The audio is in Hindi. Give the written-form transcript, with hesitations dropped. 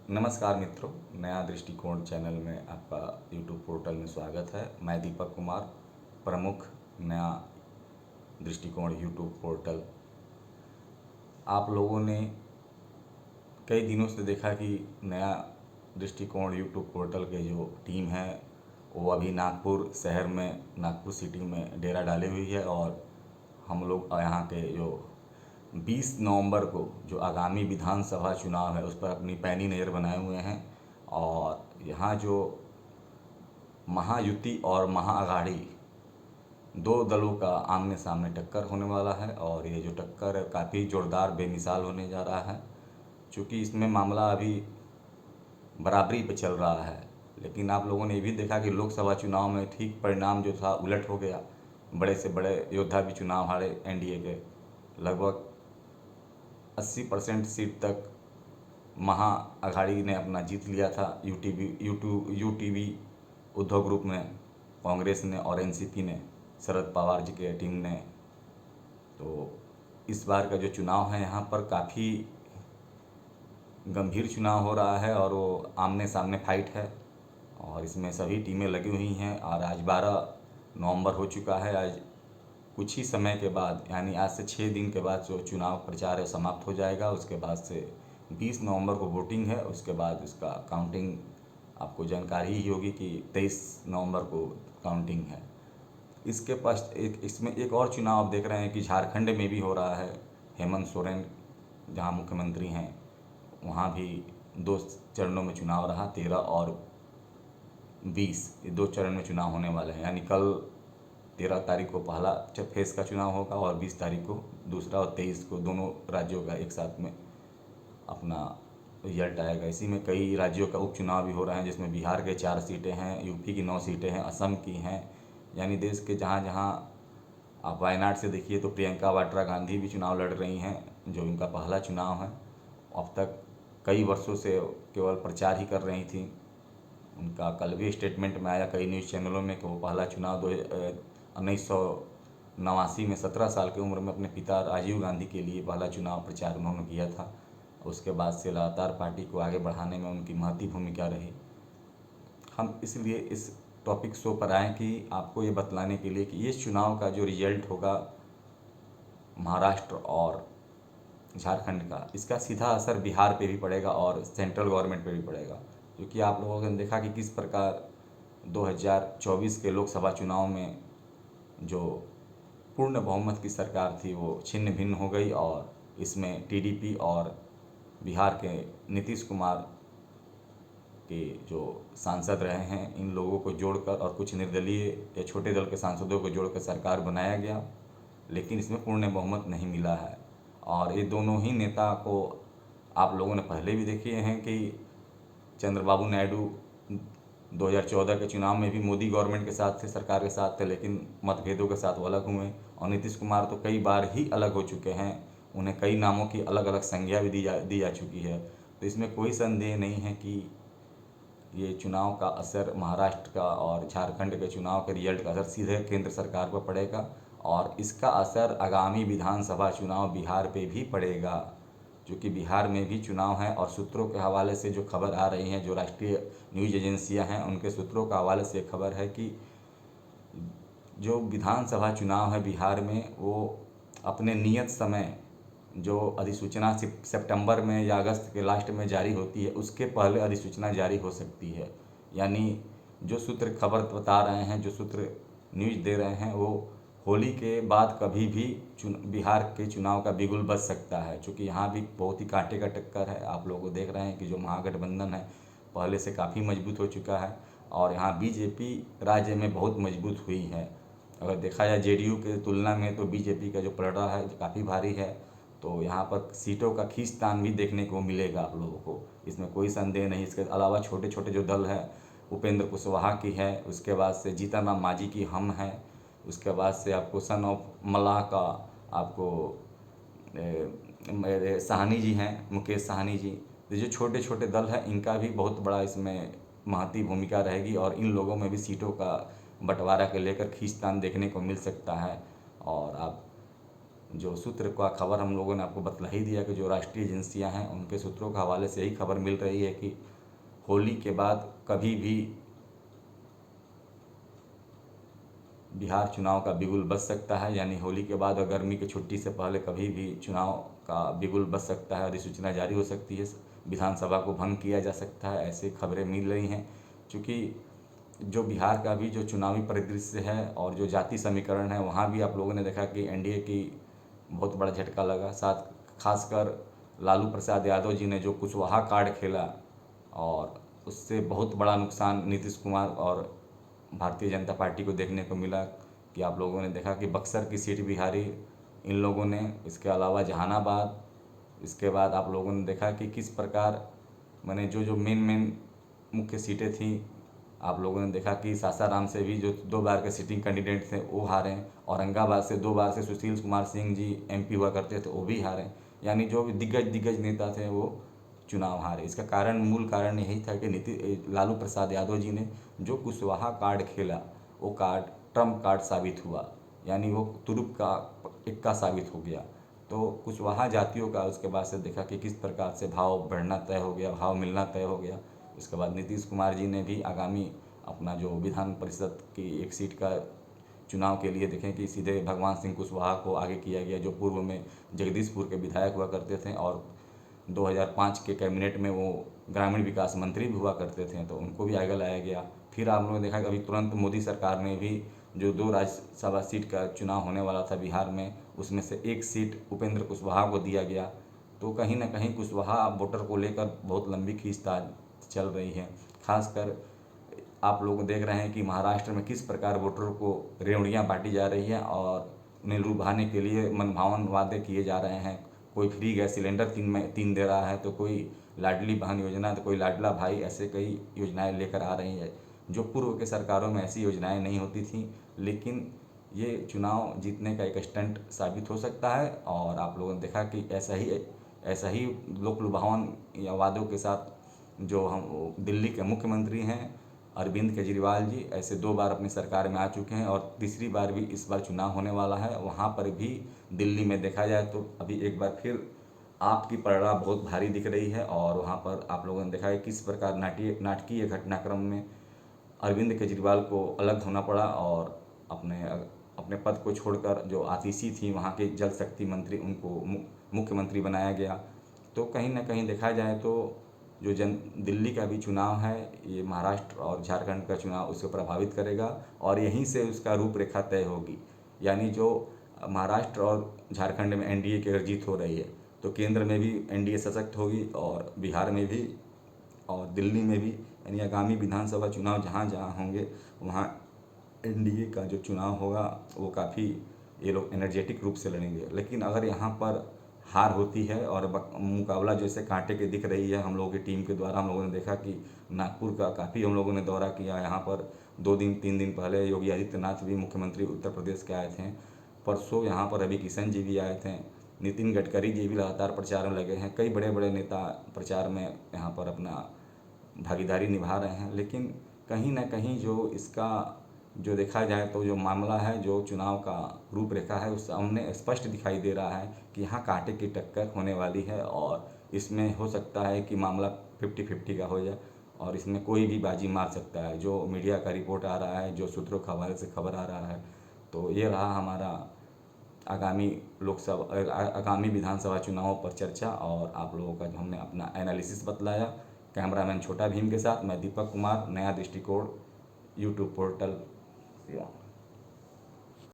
नमस्कार मित्रों, नया दृष्टिकोण चैनल में आपका यूट्यूब पोर्टल में स्वागत है। मैं दीपक कुमार, प्रमुख नया दृष्टिकोण यूट्यूब पोर्टल। आप लोगों ने कई दिनों से देखा कि नया दृष्टिकोण यूट्यूब पोर्टल के जो टीम है वो अभी नागपुर शहर में, नागपुर सिटी में डेरा डाली हुई है और हम लोग यहाँ के जो 20 नवंबर को जो आगामी विधानसभा चुनाव है उस पर अपनी पैनी नज़र बनाए हुए हैं। और यहाँ जो महायुति और महाअघाड़ी दो दलों का आमने सामने टक्कर होने वाला है और ये जो टक्कर है काफ़ी ज़ोरदार बेमिसाल होने जा रहा है। चूँकि इसमें मामला अभी बराबरी पे चल रहा है, लेकिन आप लोगों ने ये भी देखा कि लोकसभा चुनाव में ठीक परिणाम जो था उलट हो गया। बड़े से बड़े योद्धा भी चुनाव हारे एनडीए के। लगभग 80% सीट तक महाअघाड़ी ने अपना जीत लिया था। यूटीवी उद्धव ग्रुप ने, कांग्रेस ने और एनसीपी ने, शरद पवार जी के टीम ने। तो इस बार का जो चुनाव है यहाँ पर काफ़ी गंभीर चुनाव हो रहा है और वो आमने सामने फाइट है और इसमें सभी टीमें लगी हुई हैं। और आज 12 नवंबर हो चुका है। आज कुछ ही समय के बाद, यानी आज से 6 दिन के बाद जो चुनाव प्रचार है समाप्त हो जाएगा। उसके बाद से 20 नवंबर को वोटिंग है। उसके बाद उसका काउंटिंग आपको जानकारी ही होगी कि 23 नवंबर को काउंटिंग है। इसके पश्चात इसमें एक और चुनाव आप देख रहे हैं कि झारखंड में भी हो रहा है। हेमंत सोरेन जहां मुख्यमंत्री हैं वहां भी 2 चरणों में चुनाव रहा। 13 और 20 ये 2 चरण में चुनाव होने वाले हैं। यानी कल 13 तारीख को पहला फेज का चुनाव होगा और 20 तारीख को दूसरा और 23 को दोनों राज्यों का एक साथ में अपना रिजल्ट आएगा। इसी में कई राज्यों का उपचुनाव भी हो रहा है, जिसमें बिहार के 4 सीटें हैं, यूपी की 9 सीटें हैं, असम की हैं। यानी देश के जहाँ जहाँ आप वायनाड से देखिए तो प्रियंका वाड्रा गांधी भी चुनाव लड़ रही हैं, जो इनका पहला चुनाव है। अब तक कई वर्षों से केवल प्रचार ही कर रही थी। उनका कल भी स्टेटमेंट में आया कई न्यूज़ चैनलों में कि वो पहला चुनाव 1989 में 17 साल की उम्र में अपने पिता राजीव गांधी के लिए पहला चुनाव प्रचार उन्होंने किया था। उसके बाद से लगातार पार्टी को आगे बढ़ाने में उनकी महती भूमिका रही। हम इसलिए इस टॉपिक शो पर आए कि आपको ये बतलाने के लिए कि इस चुनाव का जो रिजल्ट होगा महाराष्ट्र और झारखंड का, इसका सीधा असर बिहार पे भी पड़ेगा और सेंट्रल गवर्नमेंट पे भी पड़ेगा। क्योंकि आप लोगों ने देखा कि किस प्रकार 2024 के लोकसभा चुनाव में जो पूर्ण बहुमत की सरकार थी वो छिन्न भिन्न हो गई और इसमें टीडीपी और बिहार के नीतीश कुमार के जो सांसद रहे हैं, इन लोगों को जोड़कर और कुछ निर्दलीय या छोटे दल के सांसदों को जोड़कर सरकार बनाया गया, लेकिन इसमें पूर्ण बहुमत नहीं मिला है। और ये दोनों ही नेता को आप लोगों ने पहले भी देखे हैं कि चंद्रबाबू नायडू 2014 के चुनाव में भी मोदी गवर्नमेंट के साथ थे, सरकार के साथ थे, लेकिन मतभेदों के साथ वो अलग हुए। और नीतीश कुमार तो कई बार ही अलग हो चुके हैं, उन्हें कई नामों की अलग अलग संज्ञा भी दी जा चुकी है। तो इसमें कोई संदेह नहीं है कि ये चुनाव का असर महाराष्ट्र का और झारखंड के चुनाव के रिजल्ट का असर सीधे केंद्र सरकार पर पड़ेगा और इसका असर आगामी विधानसभा चुनाव बिहार पे भी पड़ेगा। क्योंकि बिहार में भी चुनाव है और सूत्रों के हवाले से जो खबर आ रही है, जो राष्ट्रीय न्यूज़ एजेंसियां हैं उनके सूत्रों के हवाले से खबर है कि जो विधानसभा चुनाव है बिहार में वो अपने नियत समय, जो अधिसूचना सितंबर में या अगस्त के लास्ट में जारी होती है, उसके पहले अधिसूचना जारी हो सकती है। यानी जो सूत्र खबर बता रहे हैं, जो सूत्र न्यूज़ दे रहे हैं, वो होली के बाद कभी भी बिहार के चुनाव का बिगुल बज सकता है। क्योंकि यहाँ भी बहुत ही कांटे का टक्कर है। आप लोग देख रहे हैं कि जो महागठबंधन है पहले से काफ़ी मजबूत हो चुका है और यहाँ बीजेपी राज्य में बहुत मजबूत हुई है। अगर देखा जाए जेडीयू के तुलना में तो बीजेपी का जो पलड़ा है काफ़ी भारी है। तो यहाँ पर सीटों का खींचतान भी देखने को मिलेगा आप लोगों को, इसमें कोई संदेह नहीं। इसके अलावा छोटे छोटे जो दल है, उपेंद्र कुशवाहा की है, उसके बाद से जीतन राम मांझी की हम है, उसके बाद से आपको सन ऑफ मल्लाह का आपको मेरे साहनी जी हैं, मुकेश साहनी जी। तो जो छोटे छोटे दल हैं इनका भी बहुत बड़ा इसमें महती भूमिका रहेगी और इन लोगों में भी सीटों का बंटवारा के लेकर खींचतान देखने को मिल सकता है। और आप जो सूत्र का खबर हम लोगों ने आपको बतला ही दिया कि जो राष्ट्रीय एजेंसियां हैं उनके सूत्रों के हवाले से यही खबर मिल रही है कि होली के बाद कभी भी बिहार चुनाव का बिगुल बज सकता है। यानी होली के बाद और गर्मी की छुट्टी से पहले कभी भी चुनाव का बिगुल बज सकता है, अधिसूचना जारी हो सकती है, विधानसभा को भंग किया जा सकता है, ऐसी खबरें मिल रही हैं। चूँकि जो बिहार का भी जो चुनावी परिदृश्य है और जो जाति समीकरण है, वहाँ भी आप लोगों ने देखा कि एनडीए की बहुत बड़ा झटका लगा। साथ खासकर लालू प्रसाद यादव जी ने जो कुशवाहा कार्ड खेला और उससे बहुत बड़ा नुकसान नीतीश कुमार और भारतीय जनता पार्टी को देखने को मिला। कि आप लोगों ने देखा कि बक्सर की सीट भी हारी इन लोगों ने, इसके अलावा जहानाबाद। इसके बाद आप लोगों ने देखा कि किस प्रकार मैंने जो जो मेन मुख्य सीटें थी, आप लोगों ने देखा कि सासाराम से भी जो 2 बार के सिटिंग कैंडिडेट थे वो हारे। औरंगाबाद से 2 बार से सुशील कुमार सिंह जी एमपी हुआ करते थे, वो भी हारे। यानी जो भी दिग्गज नेता थे वो चुनाव हारे। इसका कारण, मूल कारण यही था कि लालू प्रसाद यादव जी ने जो कुशवाहा कार्ड खेला वो कार्ड ट्रम्प कार्ड साबित हुआ। यानी वो तुरुप का इक्का साबित हो गया। तो कुशवाहा जातियों का उसके बाद से देखा कि किस प्रकार से भाव बढ़ना तय हो गया, भाव मिलना तय हो गया। उसके बाद नीतीश कुमार जी ने भी आगामी अपना जो विधान परिषद की एक सीट का चुनाव के लिए देखें कि सीधे भगवान सिंह कुशवाहा को आगे किया गया, जो पूर्व में जगदीशपुर के विधायक हुआ करते थे और 2005 के कैबिनेट में वो ग्रामीण विकास मंत्री भी हुआ करते थे, तो उनको भी आगे लाया गया। फिर आप लोगों ने देखा कि अभी तुरंत मोदी सरकार ने भी जो 2 राज्यसभा सीट का चुनाव होने वाला था बिहार में, उसमें से एक सीट उपेंद्र कुशवाहा को दिया गया। तो कहीं ना कहीं कुशवाहा वोटर को लेकर बहुत लंबी खींचतान चल रही है। खासकर आप लोग देख रहे हैं कि महाराष्ट्र में किस प्रकार वोटरों को रेवड़ियाँ बांटी जा रही हैं और उन्हें लुभाने के लिए मनभावन वादे किए जा रहे हैं। कोई फ्री गैस सिलेंडर 3 दे रहा है, तो कोई लाडली बहन योजना, तो कोई लाडला भाई, ऐसे कई योजनाएं लेकर आ रही है जो पूर्व के सरकारों में ऐसी योजनाएं नहीं होती थी। लेकिन ये चुनाव जीतने का एक स्टंट साबित हो सकता है और आप लोगों ने देखा कि ऐसा ही लोक लुभावन या वादों के साथ जो हम दिल्ली के मुख्यमंत्री हैं अरविंद केजरीवाल जी, ऐसे 2 बार अपनी सरकार में आ चुके हैं और तीसरी बार भी इस बार चुनाव होने वाला है। वहाँ पर भी दिल्ली में देखा जाए तो अभी एक बार फिर आपकी पलड़ा बहुत भारी दिख रही है और वहाँ पर आप लोगों ने देखा है किस प्रकार नाटकीय घटनाक्रम में अरविंद केजरीवाल को अलग होना पड़ा और अपने अपने पद को छोड़कर जो आतिशी थी वहाँ के जल शक्ति मंत्री, उनको मुख्यमंत्री बनाया गया। तो कहीं ना कहीं देखा जाए तो जो दिल्ली का भी चुनाव है, ये महाराष्ट्र और झारखंड का चुनाव उसको प्रभावित करेगा और यहीं से उसका रूपरेखा तय होगी। यानी जो महाराष्ट्र और झारखंड में एनडीए की अगर जीत हो रही है तो केंद्र में भी एनडीए सशक्त होगी और बिहार में भी और दिल्ली में भी। यानी आगामी विधानसभा चुनाव जहाँ जहाँ होंगे वहाँ एनडीए का जो चुनाव होगा वो काफ़ी ये लोग एनर्जेटिक रूप से लड़ेंगे। लेकिन अगर यहाँ पर हार होती है और मुकाबला जैसे कांटे के दिख रही है हम लोगों की टीम के द्वारा, हम लोगों ने देखा कि नागपुर का काफ़ी हम लोगों ने दौरा किया। यहाँ पर 2-3 दिन पहले योगी आदित्यनाथ भी, मुख्यमंत्री उत्तर प्रदेश के आए थे। परसों यहाँ पर रवि किशन जी भी आए थे। नितिन गडकरी जी भी लगातार प्रचार में लगे हैं। कई बड़े बड़े नेता प्रचार में यहाँ पर अपना भागीदारी निभा रहे हैं। लेकिन कहीं ना कहीं जो इसका जो देखा जाए तो जो मामला है, जो चुनाव का रूपरेखा है, उस सामने स्पष्ट दिखाई दे रहा है कि यहाँ कांटे की टक्कर होने वाली है और इसमें हो सकता है कि मामला 50-50 का हो जाए और इसमें कोई भी बाजी मार सकता है। जो मीडिया का रिपोर्ट आ रहा है, जो सूत्रों के हवाले से खबर आ रहा है, तो ये रहा हमारा आगामी विधानसभा चुनावों पर चर्चा और आप लोगों का जो हमने अपना एनालिसिस बतलाया। कैमरामैन छोटा भीम के साथ मैं दीपक कुमार, नया दृष्टिकोण यूट्यूब पोर्टल।